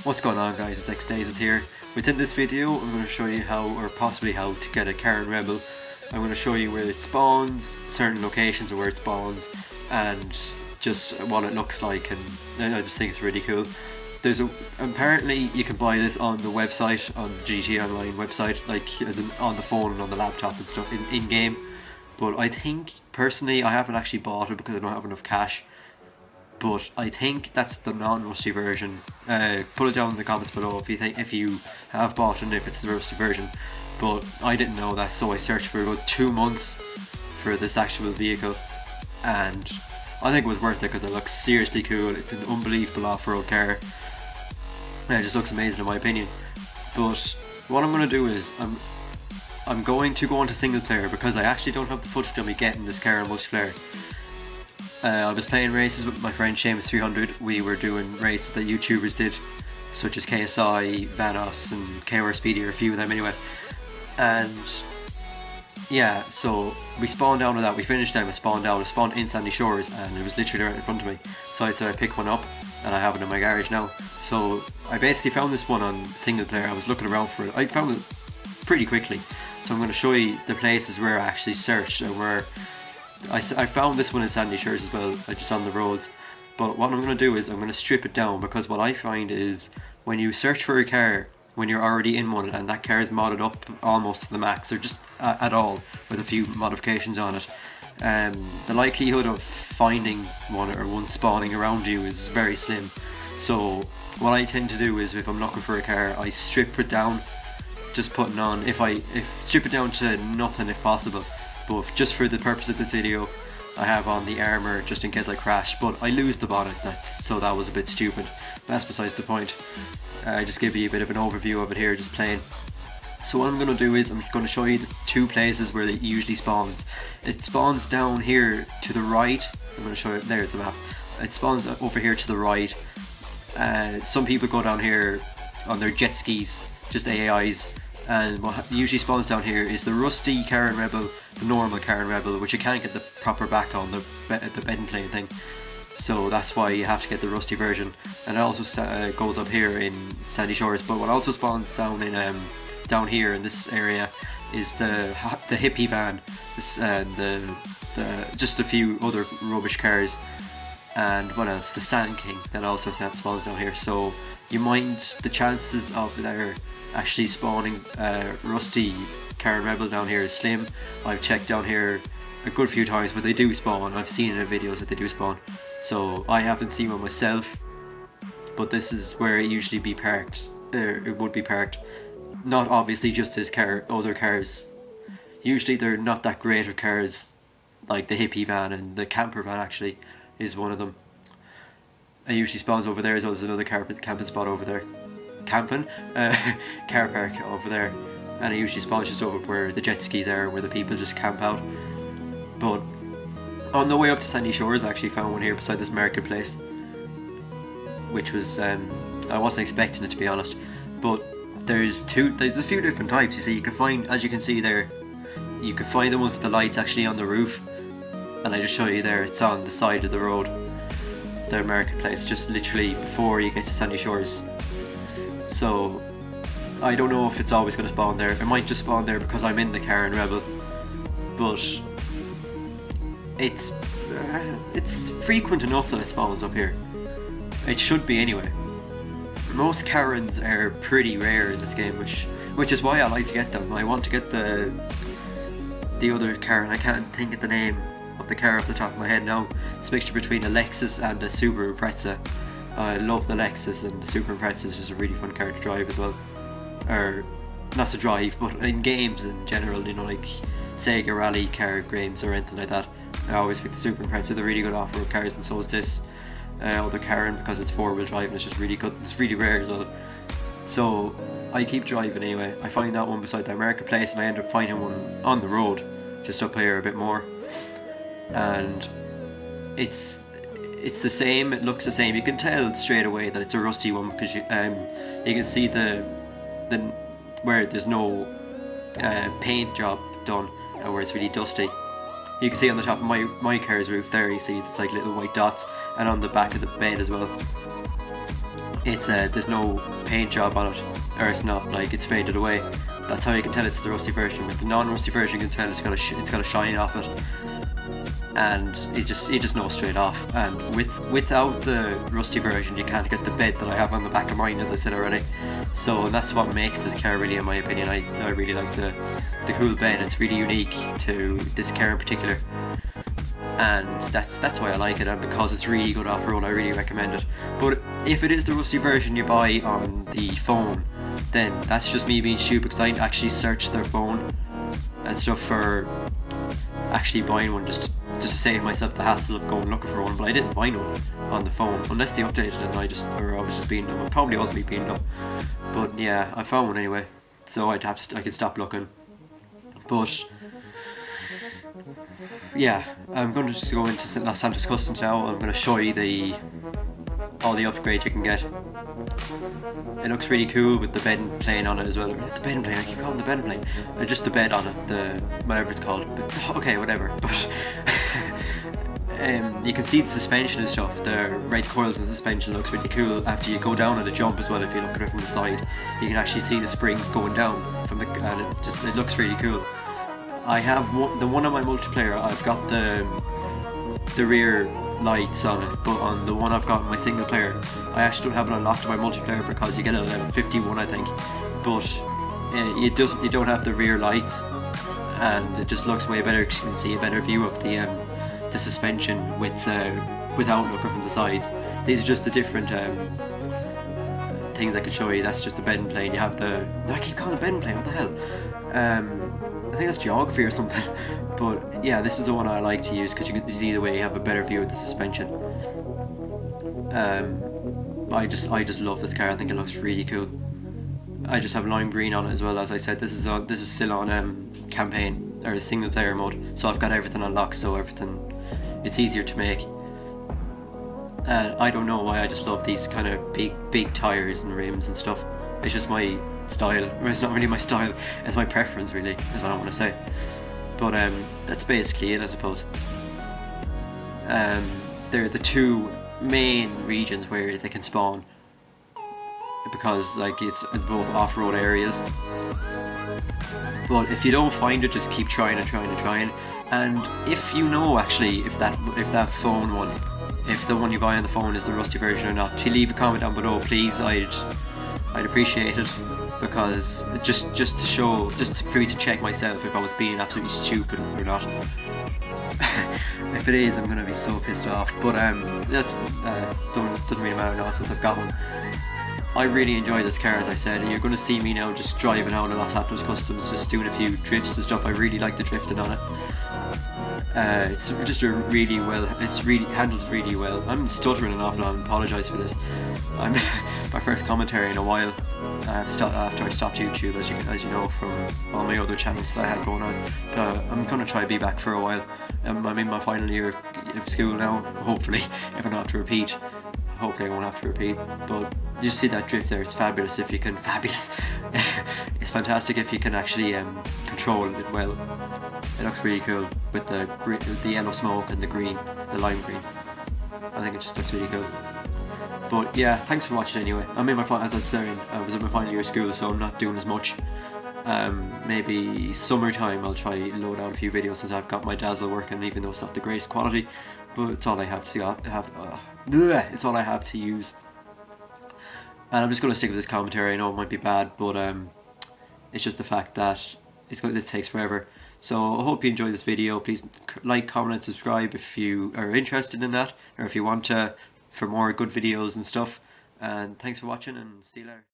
What's going on, guys? It's xDaZez here. Within this video I'm going to show you how, or possibly how, to get a Karin Rebel. I'm going to show you where it spawns, certain locations of where it spawns, and just what it looks like, and I just think it's really cool. Apparently you can buy this on the website, on the GT Online website, like as in on the phone and on the laptop and stuff in game. But I think personally I haven't actually bought it because I don't have enough cash. But I think that's the non-rusty version. Put it down in the comments below if you have bought it and if it's the rusty version. But I didn't know that, so I searched for about 2 months for this actual vehicle, and I think it was worth it because it looks seriously cool. It's an unbelievable off-road car. It just looks amazing in my opinion. But what I'm going to do is I'm going to go on to single player because I actually don't have the footage of me getting this car in multiplayer. I was playing races with my friend Seamus300. We were doing races that YouTubers did, such as KSI, Vanos and KR Speedy, or a few of them anyway. And yeah, so we spawned down with that. We finished them, I spawned in Sandy Shores, and it was literally right in front of me. So I decided to pick one up, and I have it in my garage now. So I basically found this one on single player. I was looking around for it. I found it pretty quickly. So I'm going to show you the places where I actually searched and where I found this one in Sandy Shores as well, just on the roads. But what I'm going to do is I'm going to strip it down, because what I find is when you search for a car when you're already in one and that car is modded up almost to the max, or just at all with a few modifications on it, the likelihood of finding one spawning around you is very slim. So what I tend to do is, if I'm looking for a car, I strip it down, just putting on, strip it down to nothing if possible. But just for the purpose of this video, I have on the armour just in case I crash, but I lose the bonnet, so that was a bit stupid. That's besides the point. I just give you a bit of an overview of it here, just plain. So what I'm going to do is I'm going to show you the 2 places where it usually spawns. It spawns down here to the right. I'm going to show you, there's the map. It spawns over here to the right. Some people go down here on their jet skis, just AIs. And what usually spawns down here is the rusty Karin Rebel, the normal Karin Rebel, which you can't get the proper back on, the bed and plane thing. So that's why you have to get the rusty version. And it also goes up here in Sandy Shores. But what also spawns down in down here in this area is the hippie van, just a few other rubbish cars. And what else? The Sand King that also spawns down here. So you mind the chances of there actually spawning rusty Karin Rebel down here is slim. I've checked down here a good few times, but they do spawn. I've seen in the videos that they do spawn. So I haven't seen one myself, but this is where it usually be parked. It would be parked. Not obviously just as other cars. Usually they're not that great of cars, like the hippie van, and the camper van actually is one of them. It usually spawns over there as well. There's another camping spot over there. Car park over there, and it usually spawns just over where the jet skis are, where the people just camp out. But on the way up to Sandy Shores, I actually found one here beside this marketplace, which was I wasn't expecting it, to be honest. But there's a few different types. You see, you can find, as you can see there, you can find the ones with the lights actually on the roof, and I just show you there. It's on the side of the road, the marketplace, just literally before you get to Sandy Shores. So I don't know if it's always going to spawn there. It might just spawn there because I'm in the Karin Rebel, but it's frequent enough that it spawns up here. It should be anyway. Most Karins are pretty rare in this game, which is why I like to get them. I want to get the other Karin. I can't think of the name of the car off the top of my head now. It's a mixture between a Lexus and a Subaru Impreza. I love the Lexus, and the Subaru Impreza is just a really fun car to drive as well. Or not to drive, but in games in general, you know, like Sega rally car games or anything like that. I always pick the Subaru Impreza. They're really good off-road cars, and so is this other Karin, because it's 4-wheel drive and it's just really good. It's really rare as well. So I keep driving anyway. I find that one beside that marketplace, and I end up finding one on the road, just up here a bit more. And it's it's the same, it looks the same. You can tell straight away that it's a rusty one because you can see the where there's no paint job done, and where it's really dusty. You can see on the top of my car's roof there, you see it's like little white dots, and on the back of the bed as well. It's there's no paint job on it, or it's not, like, it's faded away. That's how you can tell it's the rusty version. With the non-rusty version, you can tell it's got a shine off it, and you just know straight off. And without the rusty version, you can't get the bed that I have on the back of mine, as I said already. So that's what makes this car, really, in my opinion. I really like the cool bed. It's really unique to this car in particular, and that's why I like it, and because it's really good off-road, I really recommend it. But if it is the rusty version you buy on the phone, then that's just me being stupid, because I actually searched their phone and stuff for actually buying one, just to save myself the hassle of going looking for one. But I didn't find one on the phone unless they updated it, and I was just being dumb. It probably was me being dumb, but yeah, I found one anyway, so I could stop looking. But yeah, I'm going to just go into Los Santos Customs now. I'm going to show you all the upgrades you can get. It looks really cool with the bed and plane on it as well. The bed and plane, I keep calling it the bed and plane. Just the bed on it, the whatever it's called. But, okay, whatever. But you can see the suspension and stuff. The red coils in the suspension looks really cool. After you go down on the jump as well, if you look at it from the side, you can actually see the springs going down from and it looks really cool. I have the one on my multiplayer. I've got the rear lights on it, but on the one I've got in my single player, I actually don't have it unlocked on my multiplayer because you get it at level 51, I think. But you don't have the rear lights, and it just looks way better because you can see a better view of the suspension without looking from the sides. These are just the different things I could show you. That's just the bed and plane. You have I keep calling it bed and plane, what the hell? I think that's geography or something. But yeah, this is the one I like to use because you can see the way you have a better view of the suspension. I just love this car. I think it looks really cool. I just have lime green on it as well. As I said, this is still on campaign or single player mode, so I've got everything unlocked, so it's easier to make. I don't know why, I just love these kind of big tires and rims and stuff. It's just my style. Or it's not really my style, it's my preference, really, is what I want to say. But that's basically it, I suppose. They're the two main regions where they can spawn, because like it's both off-road areas. But if you don't find it, just keep trying and trying and trying. And if you know actually if that phone one, if the one you buy on the phone is the rusty version or not, if you leave a comment down below, please, I'd appreciate it, because just to show, just for me to check myself if I was being absolutely stupid or not. If it is, I'm gonna be so pissed off. But that's doesn't really matter now since I've got one. I really enjoy this car, as I said, and you're going to see me now just driving out in Los Santos Customs, just doing a few drifts and stuff. I really like the drifting on it. It's just it's really handled really well. I'm stuttering an awful lot, I apologise for this. I'm my first commentary in a while, after I stopped YouTube, as you know from all my other channels that I had going on. But I'm going to try to be back for a while. I'm in my final year of school now, hopefully, if I don't have to repeat. Hopefully I won't have to repeat, but you see that drift there, it's fabulous if you can, it's fantastic if you can actually control it well. It looks really cool with the yellow smoke and the lime green. I think it just looks really cool. But yeah, thanks for watching anyway. I'm in my as I was saying, I was in my final year of school, so I'm not doing as much. Maybe summertime I'll try load out a few videos since I've got my xDaZez working, even though it's not the greatest quality, but it's all I have it's all I have to use. And I'm just going to stick with this commentary. I know it might be bad, but it's just the fact that this takes forever. So I hope you enjoyed this video. Please like, comment and subscribe if you are interested in that, or if you want for more good videos and stuff. And thanks for watching, and see you later.